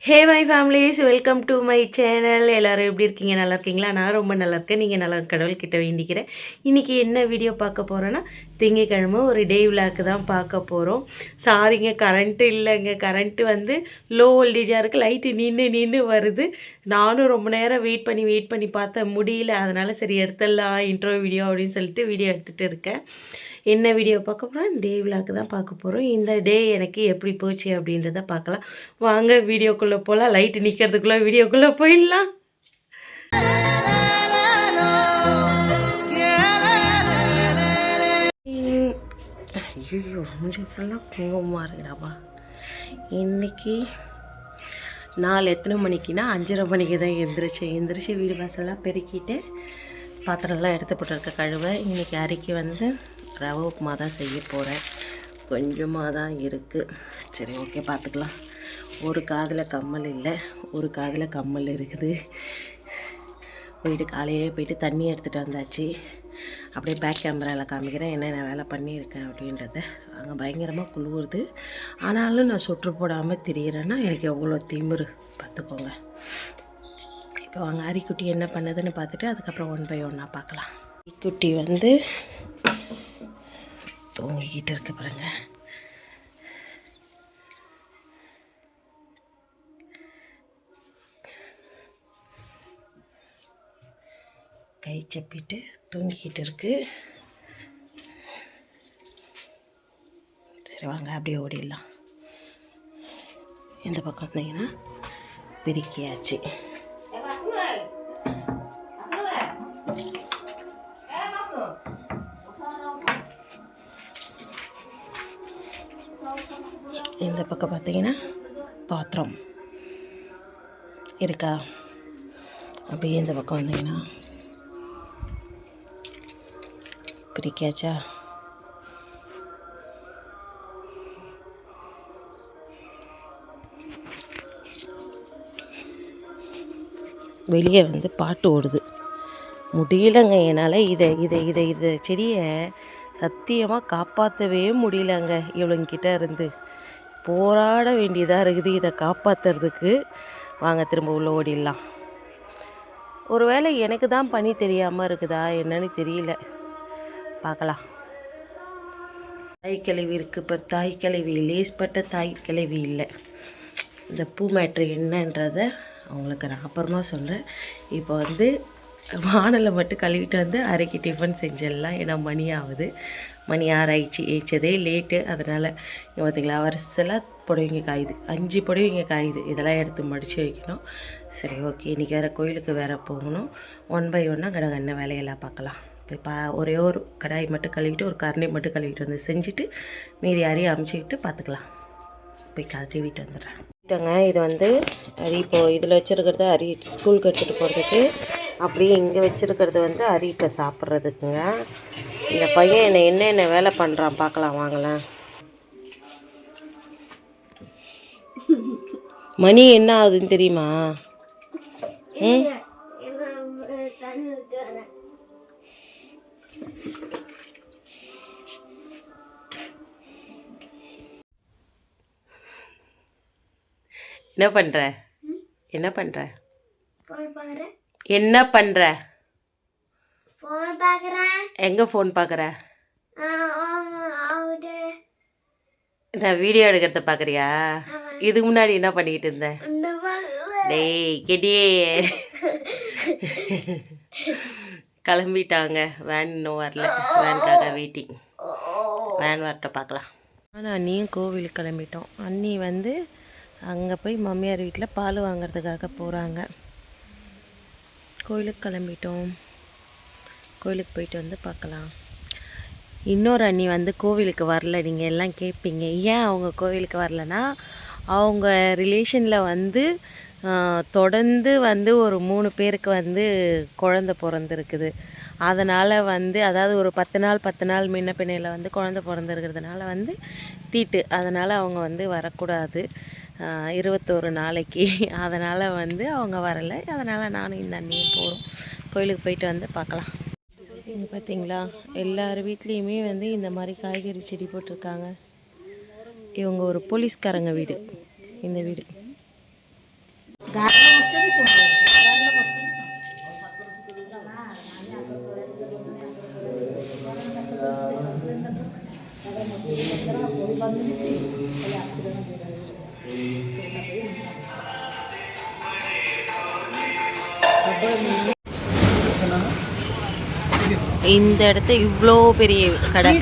Hey my families, welcome to my channel. எல்லோரும் எப்படி இருக்கீங்க? நல்லா இருக்கீங்களா? நான் ரொம்ப நல்லா இருக்கேன். நீங்கள் நல்லா கடவுள்கிட்ட வேண்டிக்கிறேன். இன்றைக்கி என்ன வீடியோ பார்க்க போகிறோன்னா, திங்கக்கிழமை ஒரு டே விளாக்கு தான் பார்க்க போகிறோம். சாரிங்க, கரண்ட்டு இல்லைங்க. கரண்ட்டு வந்து லோ வோல்டேஜாக இருக்குது. லைட்டு நின்று வருது. நானும் ரொம்ப நேரம் வெயிட் பண்ணி பார்த்தேன், முடியல. அதனால் சரி எடுத்துடலாம் இன்ட்ரோ வீடியோ அப்படின்னு சொல்லிட்டு வீடியோ எடுத்துகிட்டு இருக்கேன். என்ன வீடியோ பார்க்க போகிறோம்? டே விளாக்கு தான் பார்க்க போகிறோம். இந்த டே எனக்கு எப்படி போச்சு அப்படின்றத பார்க்கலாம். வாங்க வீடியோக்குள்ளே போகலாம். லைட்டு நிற்கிறதுக்குள்ளே வீடியோக்குள்ளே போயிடலாம். ஐயோ, மூஞ்சி ஃபுல்லாக குங்குமமாக இருக்குடாப்பா. இன்றைக்கி நாள் எத்தனை மணிக்குன்னா 5:30 மணிக்கு தான் எந்திரிச்சு வீடு வாசலாம் பெருக்கிட்டு பாத்திரம்லாம் எடுத்து போட்டிருக்க கழுவை. இன்றைக்கி அரிக்கு வந்து ரவை உப்புமா தான் செய்ய போகிறேன். கொஞ்சமாக தான் இருக்குது. சரி, ஓகே, பார்த்துக்கலாம். ஒரு காதில் கம்மல் இல்லை, ஒரு காதில் கம்மல் இருக்குது. போயிட்டு காலையிலே போயிட்டு தண்ணி எடுத்துகிட்டு வந்தாச்சு. அப்படியே பேக் கேமராவில் காமிக்கிறேன் என்னென்ன வேலை பண்ணியிருக்கேன் அப்படின்றத. அங்கே பயங்கரமாக குளிருது. ஆனாலும் நான் சுற்று போடாமல் திரியிறேன்னா எனக்கு எவ்வளோ திமிரு பார்த்துக்கோங்க. இப்போ வாங்க அரிக்குட்டி என்ன பண்ணுதுன்னு பார்த்துட்டு அதுக்கப்புறம் 1 by 1 பார்க்கலாம். அரிக்குட்டி வந்து தூங்கிக்கிட்டு இருக்கு பாருங்க. கை சப்பிட்டு தூங்கிக்கிட்டு இருக்கு. சரி வாங்க அப்படியே ஓடிடலாம். இந்த பக்கம் வந்தீங்கன்னா பிரிக்கியாச்சு. இந்த பக்கம் பார்த்தீங்கன்னா பாத்திரம் இருக்கா. அப்படியே இந்த பக்கம் வந்தீங்கன்னா பிரிக்காச்சா. வெளியே வந்து பாட்டு ஓடுது. முடியலங்க என்னால். இதை செடியை சத்தியமாக காப்பாற்றவே முடியலங்க. இவளுங்கிட்ட இருந்து போராட வேண்டியதாக இருக்குது இதை காப்பாற்றுறதுக்கு. வாங்க திரும்ப உள்ள ஓடிடலாம். ஒருவேளை எனக்கு தான் பனி தெரியாமல் இருக்குதா என்னன்னு தெரியல, பார்க்கலாம். தாய் கிழவி இருக்குது. இப்போ தாய் கிழவி லேஸ்பட்ட தாய் கிழவி இல்லை. இந்த பூ மேட்ரு என்னன்றதை அவங்களுக்கு நான் அப்புறமா சொல்கிறேன். இப்போ வந்து வானலை மட்டும் கழுவிட்டு வந்து அரைக்கி டிஃபன் செஞ்சிடலாம். ஏன்னா மணி ஆகுது. மணி 6 ஆயிடுச்சு. ஏச்சதே லேட்டு. அதனால் இங்கே பார்த்திங்களா வரிசலாக புடவைங்க காயுது. 5 புடவைங்க காயுது. இதெல்லாம் எடுத்து மடித்து வைக்கணும். சரி, ஓகே. இன்றைக்கி வேறு கோயிலுக்கு வேறு போகணும். 1 by 1 கடகண்ண வேலையெல்லாம் பார்க்கலாம். இப்போ ஒரே ஒரு கடாய் மட்டும் கழுவிட்டு ஒரு கரண்டி மட்டும் கழுவிட்டு வந்து செஞ்சுட்டு மீதி அரியை அமுச்சிக்கிட்டு பார்த்துக்கலாம். போய் கழுவிட்டு வந்துடுறேன். இது வந்து அரி இப்போது இதில் வச்சுருக்கிறது அரி ஸ்கூலுக்கு எடுத்துகிட்டு போகிறதுக்கு. அப்படியே இங்கே வச்சுருக்கிறது வந்து அரி இப்போ சாப்பிட்றதுக்குங்க. இந்த பையன் என்னென்ன வேலை பண்ணுறான் பார்க்கலாம் வாங்கலாம். மணி என்ன ஆகுதுன்னு தெரியுமா? என்ன பண்ணுற? என்ன பண்ணுற? என்ன பண்ணுற? எங்கே ஃபோன் பார்க்குற? நான் வீடியோ எடுக்கிறத பார்க்குறியா? இதுக்கு முன்னாடி என்ன பண்ணிக்கிட்டு இருந்தேன்? டேய் கெடியே, கிளம்பிட்டாங்க. வேன் இன்னும் வரல. வேனுக்காக வெயிட்டிங். வேன் வரட்ட பார்க்கலாம். ஆனால் அண்ணியும் கோவிலுக்கு கிளம்பிட்டோம். அண்ணி வந்து அங்கே போய் மம்மியார் வீட்டில் பால் வாங்கிறதுக்காக போகிறாங்க. கோயிலுக்கு கிளம்பிட்டோம். கோயிலுக்கு போயிட்டு வந்து பார்க்கலாம். இன்னொரு அண்ணி வந்து கோவிலுக்கு வரல. நீங்கள் எல்லாம் கேட்பீங்க ஏன் அவங்க கோவிலுக்கு வரலன்னா, அவங்க ரிலேஷனில் வந்து தொடர்ந்து வந்து ஒரு 3 பேருக்கு வந்து குழந்த பிறந்திருக்குது. அதனால் வந்து அதாவது ஒரு 10 நாள் முன்ன பின்னையில் வந்து குழந்த பிறந்திருக்கிறதுனால வந்து தீட்டு. அதனால் அவங்க வந்து வரக்கூடாது 21 நாளைக்கு. அதனால் வந்து அவங்க வரலை. அதனால் நானும் இந்த அண்ணியும் போகிறோம். கோயிலுக்கு போயிட்டு வந்து பார்க்கலாம். இங்கே பார்த்தீங்களா, எல்லார் வீட்லேயுமே வந்து இந்த மாதிரி காய்கறி செடி போட்டிருக்காங்க. இவங்க ஒரு போலீஸ்காரங்க வீடு. இந்த வீடு இந்த இடத்த இவ்வளோ பெரிய கடை.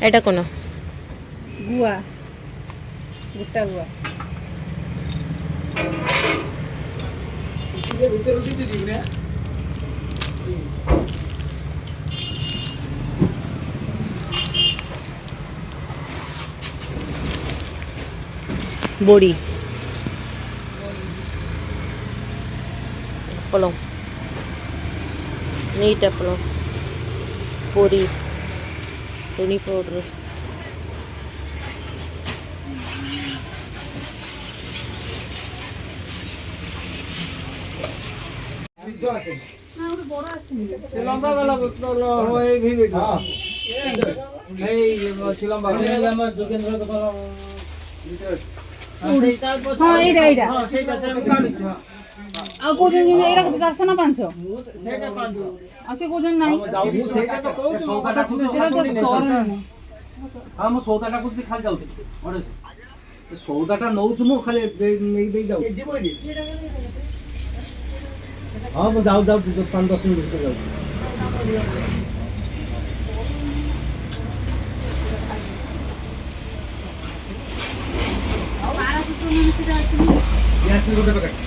এটা কোনো গুয়া গোটা গুয়া বড়ি அப்பளம் நீட் அப்பளம் பொரி துணி பவுட்ரு ସଉଦାଟା ନଉଛୁ ମୁଁ ଖାଲି ନେଇ ଯାଉଛି। ହଁ ମୁଁ ଯାଉ 5-10 ମିନିଟ୍ ଭିତରେ ଯାଉଛି। ଗୋଟେ ପ୍ୟାକେଟ୍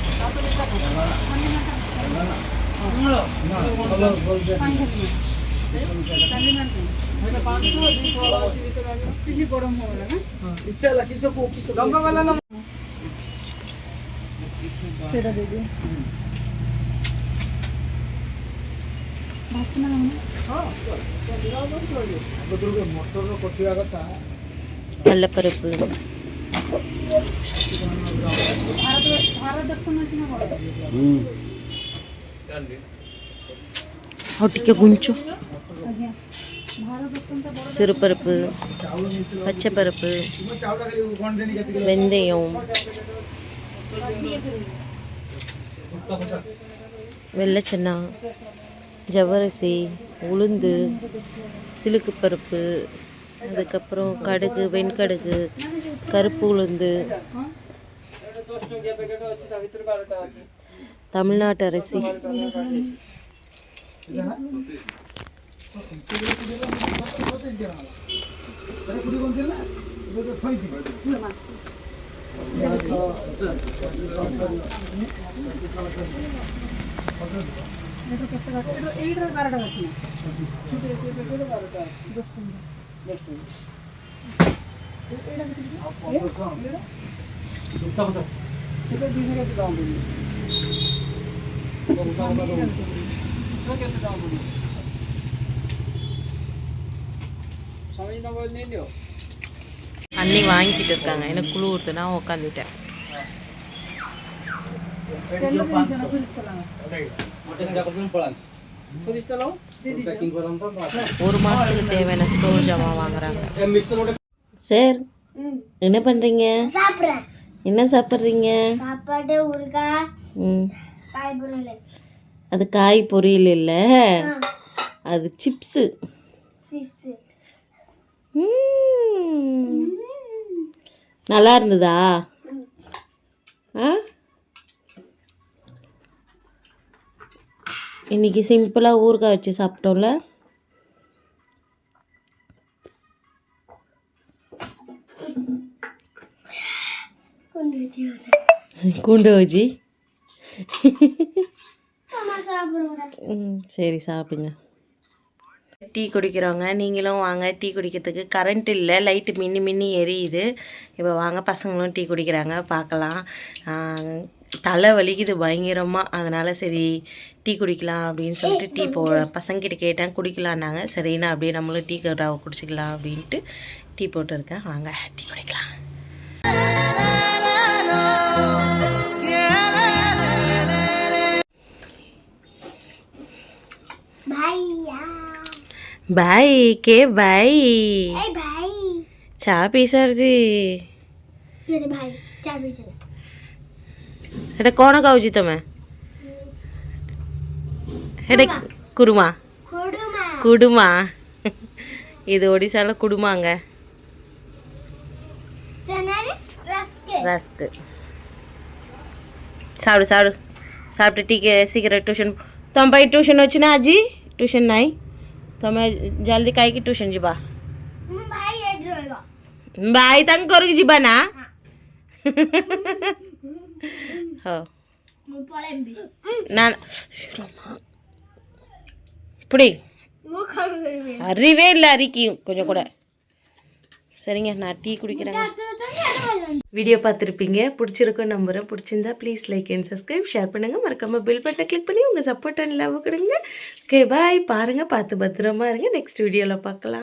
கடலைப்பருப்பு ଟିକେ கொஞ்ச சிறுபருப்பு பச்சைப்பருப்பு வெந்தயம் வெள்ளைச்சென்னா ஜவ்வரிசி உளுந்து சிலுக்கு பருப்பு அதுக்கப்புறம் கடுகு வெண்கடுகு கருப்பு உளுந்து தமிழ்நாட்டு அரிசி அண்ணி வாங்கிட்டு இருக்காங்க. எனக்கு குழு ஊறுது, நான் உட்காந்துட்டேன். ஒரு மாசத்துக்கு தேவையான ஸ்டோர் ஜாமா வாங்குறாங்க. சார் என்ன பண்றீங்க? என்ன சாப்பிட்றீங்க? சாப்பாடு ஊறுகாய். காய் பொரியல். அது காய் பொரியல் இல்லை, அது சிப்ஸு. நல்லா இருந்ததா? இன்னைக்கு சிம்பிளாக ஊறுகாய் வச்சு சாப்பிட்டோம்ல. கூண்டு வச்சு சரி சாப்பிடுங்க. டீ குடிக்கிறோங்க, நீங்களும் வாங்க டீ குடிக்கிறதுக்கு. கரண்ட் இல்லை, லைட்டு மின்னி மின்னி எரியுது. இப்போ வாங்க, பசங்களும் டீ குடிக்கிறாங்க, பார்க்கலாம். தலை வலிக்குது பயங்கரமாக. அதனால் சரி டீ குடிக்கலாம் அப்படின்னு சொல்லிட்டு டீ பசங்கிட்ட கேட்டேன், குடிக்கலான்னாங்க. சரிண்ணா அப்படியே நம்மளும் டீ குடிச்சிக்கலாம் அப்படின்ட்டு டீ போட்டுருக்கேன். வாங்க டீ குடிக்கலாம். बाय के बाय भाई चा पी सर जी तेरे भाई चाबी चल एटा कौन खाऊची तमे एटा कुरुमा कुडुमा कुडुमा இது ஒடிசால குடுமாங்க. चनारे ரஸ்க் साड़ू साड़ू सापटे ठीक है सीक्रेट ट्यूशन तुम भाई ट्यूशन अच्छी ना आजी ट्यूशन नहीं तुम्हें जल्दी काई की ट्यूशन जीबा भाई एक रोएगा भाई तंग करू जीबा ना हो मु पळे भी ना புடி मु खावे அறிவே இல்லை அரிக்கி கொஞ்சம் கூட. சரிங்க நான் டீ குடிக்கிறேங்க. வீடியோ பார்த்துருப்பீங்க, பிடிச்சிருக்கும் நம்புகிறேன். பிடிச்சிருந்தா please like and subscribe, share பண்ணுங்கள். மறக்காமல் பெல் பட்டனை கிளிக் பண்ணி உங்கள் சப்போர்ட் அண்ட் லவ் கொடுங்க. Okay bye. பாருங்கள், பார்த்து பத்திரமா இருங்க. நெக்ஸ்ட் வீடியோவில் பார்க்கலாம்.